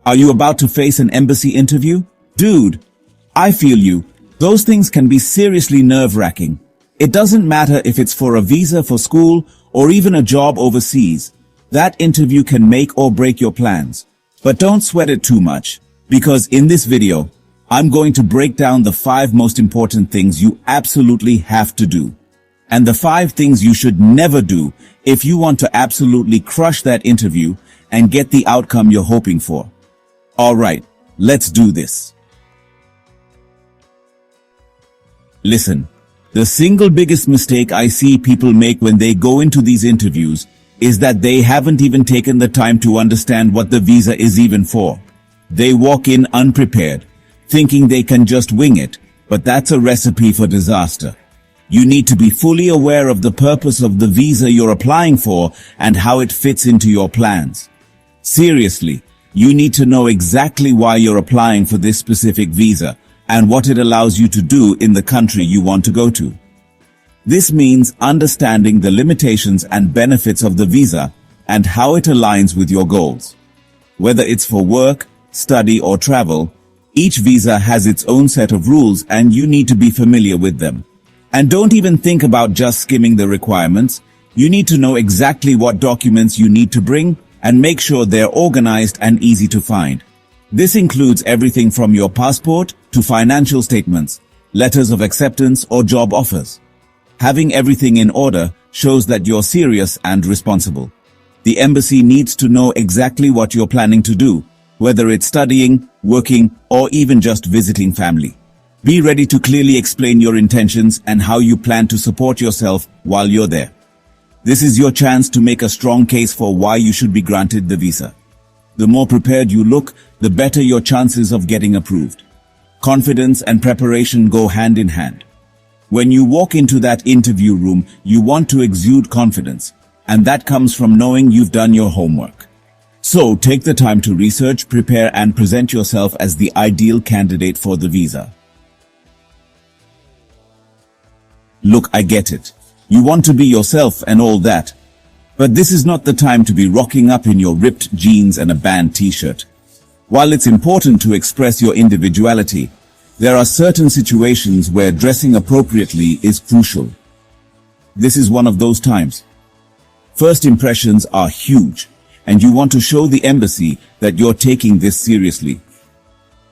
Are you about to face an embassy interview? Dude, I feel you. Those things can be seriously nerve-wracking. It doesn't matter if it's for a visa for school or even a job overseas. That interview can make or break your plans. But don't sweat it too much, because in this video, I'm going to break down the 5 most important things you absolutely have to do. And the 5 things you should never do if you want to absolutely crush that interview and get the outcome you're hoping for. Alright, let's do this. Listen, the single biggest mistake I see people make when they go into these interviews is that they haven't even taken the time to understand what the visa is even for. They walk in unprepared, thinking they can just wing it, but that's a recipe for disaster. You need to be fully aware of the purpose of the visa you're applying for and how it fits into your plans. Seriously, you need to know exactly why you're applying for this specific visa and what it allows you to do in the country you want to go to. This means understanding the limitations and benefits of the visa and how it aligns with your goals. Whether it's for work, study, or travel, each visa has its own set of rules and you need to be familiar with them. And don't even think about just skimming the requirements. You need to know exactly what documents you need to bring and make sure they're organized and easy to find. This includes everything from your passport to financial statements, letters of acceptance, or job offers. Having everything in order shows that you're serious and responsible. The embassy needs to know exactly what you're planning to do, whether it's studying, working, or even just visiting family. Be ready to clearly explain your intentions and how you plan to support yourself while you're there. This is your chance to make a strong case for why you should be granted the visa. The more prepared you look, the better your chances of getting approved. Confidence and preparation go hand in hand. When you walk into that interview room, you want to exude confidence, and that comes from knowing you've done your homework. So take the time to research, prepare, and present yourself as the ideal candidate for the visa. Look, I get it. You want to be yourself and all that. But this is not the time to be rocking up in your ripped jeans and a band t-shirt. While it's important to express your individuality, there are certain situations where dressing appropriately is crucial. This is one of those times. First impressions are huge, and you want to show the embassy that you're taking this seriously.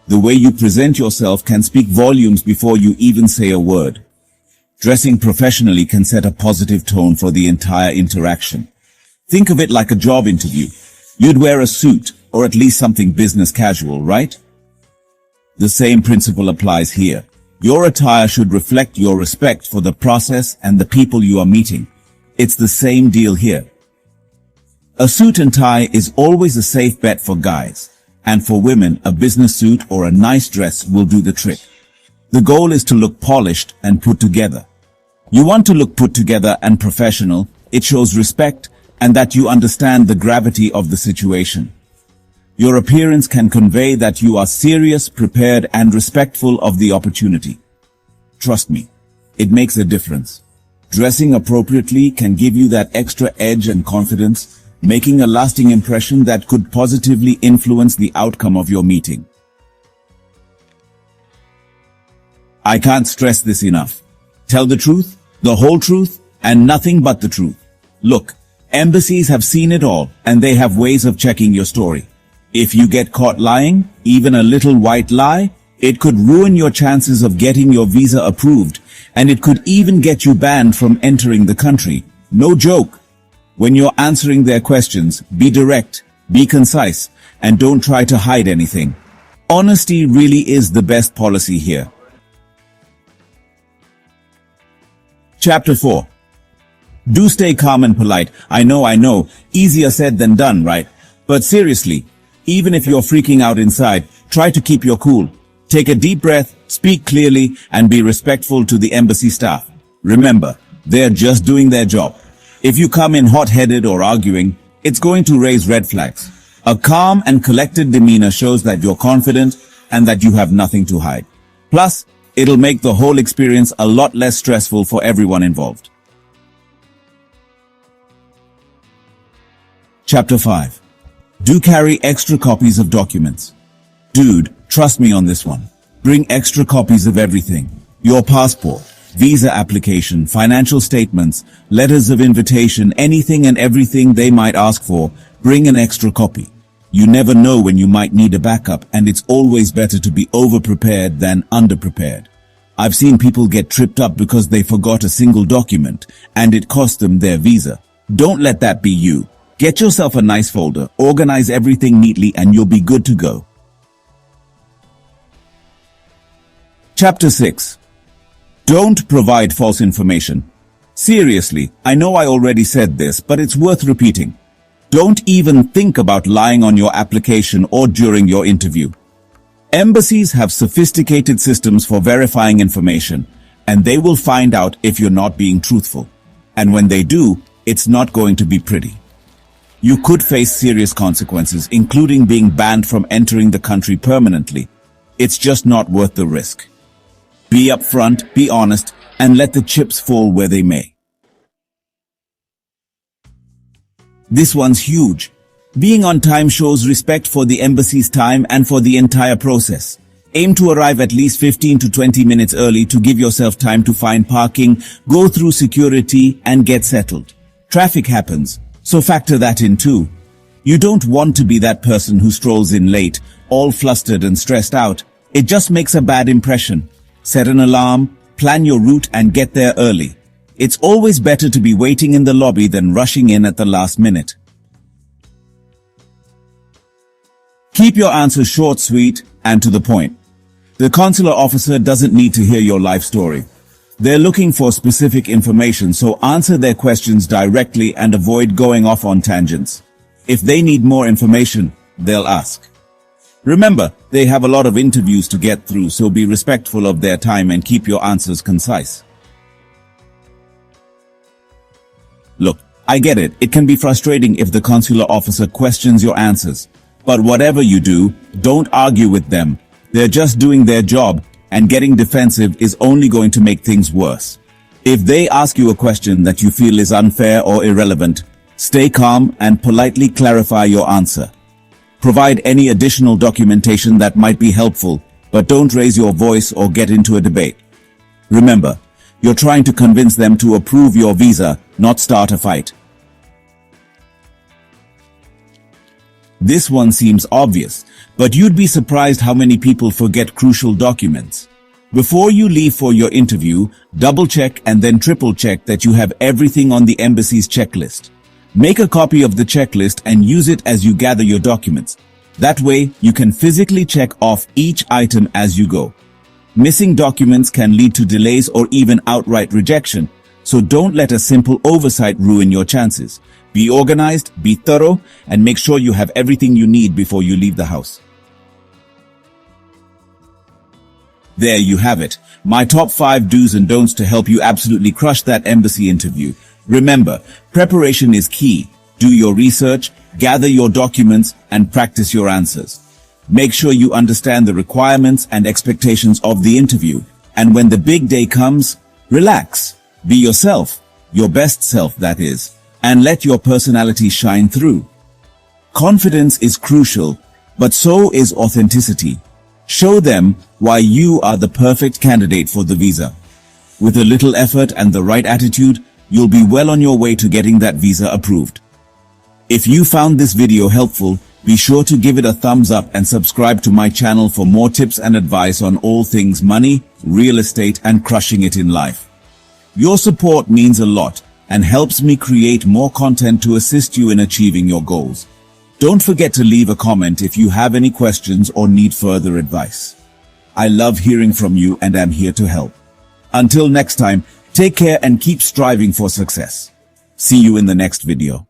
The way you present yourself can speak volumes before you even say a word. Dressing professionally can set a positive tone for the entire interaction. Think of it like a job interview. You'd wear a suit, or at least something business casual, right? The same principle applies here. Your attire should reflect your respect for the process and the people you are meeting. It's the same deal here. A suit and tie is always a safe bet for guys, and for women, a business suit or a nice dress will do the trick. The goal is to look polished and put together. You want to look put together and professional. It shows respect and that you understand the gravity of the situation. Your appearance can convey that you are serious, prepared, and respectful of the opportunity. Trust me, it makes a difference. Dressing appropriately can give you that extra edge and confidence, making a lasting impression that could positively influence the outcome of your meeting. I can't stress this enough. Tell the truth, the whole truth, and nothing but the truth. Look, embassies have seen it all, and they have ways of checking your story. If you get caught lying, even a little white lie, it could ruin your chances of getting your visa approved, and it could even get you banned from entering the country. No joke. When you're answering their questions, be direct, be concise, and don't try to hide anything. Honesty really is the best policy here. Chapter 4. Do stay calm and polite. I know, easier said than done, right? But seriously, even if you're freaking out inside, try to keep your cool. Take a deep breath, speak clearly, and be respectful to the embassy staff. Remember, they're just doing their job. If you come in hot-headed or arguing, it's going to raise red flags. A calm and collected demeanor shows that you're confident and that you have nothing to hide. Plus, it'll make the whole experience a lot less stressful for everyone involved. Chapter 5. Do carry extra copies of documents. Dude, trust me on this one. Bring extra copies of everything. Your passport, visa application, financial statements, letters of invitation, anything and everything they might ask for, bring an extra copy. You never know when you might need a backup, and it's always better to be over-prepared than under-prepared. I've seen people get tripped up because they forgot a single document, and it cost them their visa. Don't let that be you. Get yourself a nice folder, organize everything neatly, and you'll be good to go. Chapter 6. Don't provide false information. Seriously, I know I already said this, but it's worth repeating. Don't even think about lying on your application or during your interview. Embassies have sophisticated systems for verifying information, and they will find out if you're not being truthful. And when they do, it's not going to be pretty. You could face serious consequences, including being banned from entering the country permanently. It's just not worth the risk. Be upfront, be honest, and let the chips fall where they may. This one's huge. Being on time shows respect for the embassy's time and for the entire process. Aim to arrive at least 15 to 20 minutes early to give yourself time to find parking, go through security, and get settled. Traffic happens, so factor that in too. You don't want to be that person who strolls in late, all flustered and stressed out. It just makes a bad impression. Set an alarm, plan your route, and get there early. It's always better to be waiting in the lobby than rushing in at the last minute. Keep your answers short, sweet, and to the point. The consular officer doesn't need to hear your life story. They're looking for specific information, so answer their questions directly and avoid going off on tangents. If they need more information, they'll ask. Remember, they have a lot of interviews to get through, so be respectful of their time and keep your answers concise. Look, I get it. It can be frustrating if the consular officer questions your answers. But whatever you do, don't argue with them. They're just doing their job, and getting defensive is only going to make things worse. If they ask you a question that you feel is unfair or irrelevant, stay calm and politely clarify your answer. Provide any additional documentation that might be helpful, but don't raise your voice or get into a debate. Remember, you're trying to convince them to approve your visa, not start a fight. This one seems obvious, but you'd be surprised how many people forget crucial documents. Before you leave for your interview, double-check and then triple-check that you have everything on the embassy's checklist. Make a copy of the checklist and use it as you gather your documents. That way, you can physically check off each item as you go. Missing documents can lead to delays or even outright rejection, so don't let a simple oversight ruin your chances. Be organized, be thorough, and make sure you have everything you need before you leave the house. There you have it, my top 5 do's and don'ts to help you absolutely crush that embassy interview. Remember, preparation is key. Do your research, gather your documents, and practice your answers. Make sure you understand the requirements and expectations of the interview. And when the big day comes, relax. Be yourself, your best self that is, and let your personality shine through. Confidence is crucial, but so is authenticity. Show them why you are the perfect candidate for the visa. With a little effort and the right attitude, you'll be well on your way to getting that visa approved. If you found this video helpful, be sure to give it a thumbs up and subscribe to my channel for more tips and advice on all things money, real estate, and crushing it in life. Your support means a lot and helps me create more content to assist you in achieving your goals. Don't forget to leave a comment if you have any questions or need further advice. I love hearing from you and am here to help. Until next time, take care and keep striving for success. See you in the next video.